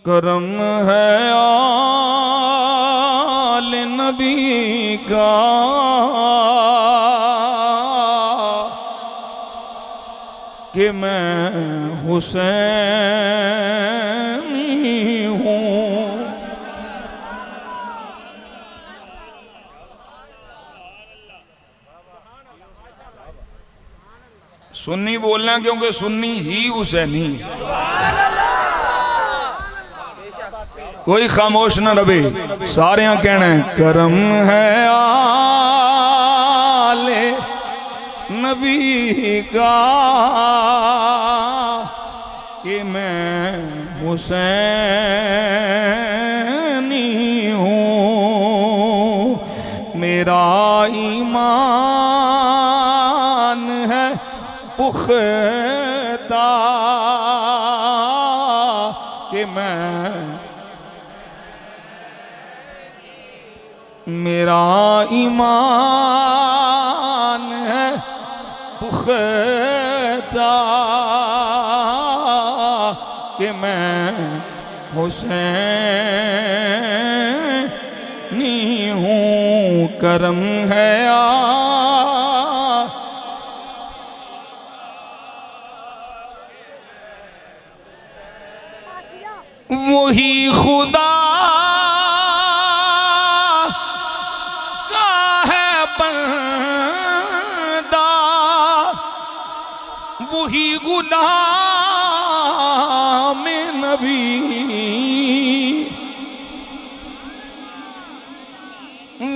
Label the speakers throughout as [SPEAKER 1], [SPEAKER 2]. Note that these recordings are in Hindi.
[SPEAKER 1] करम है आल नबी का, कि मैं हुसैनी हूँ। सुन्नी बोलना क्योंकि सुन्नी ही हुसैनी। कोई खामोश न रहे, सारे कहना है करम है आले नबी का, कि मैं हुसैनी हूँ। मेरा ईमान है पुख्ता, कि मेरा ईमान है पुख्ता, कि मैं हुसैनी हूँ। करम है वही खुदा का है बंदा, वही गुलाम नबी,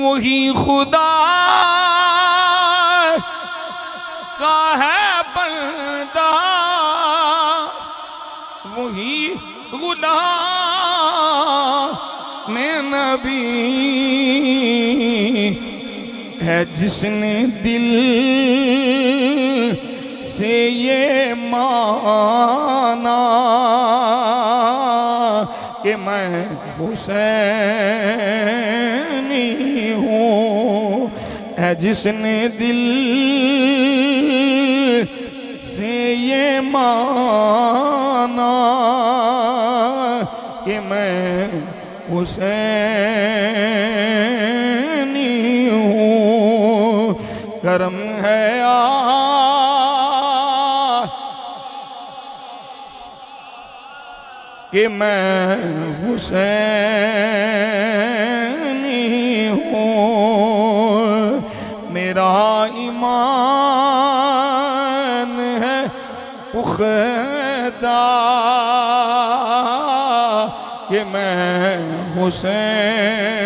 [SPEAKER 1] वही खुदा का है बंदा, वही गुलाम नबी है, जिसने दिल से ये माना कि मैं हुसैनी हूँ। है जिसने दिल से ये माना कि मैं हुसैनी हूँ। करम है कि मैं हुसैनी हूँ। मेरा ईमान है पुख्ता, कि मैं हुसैन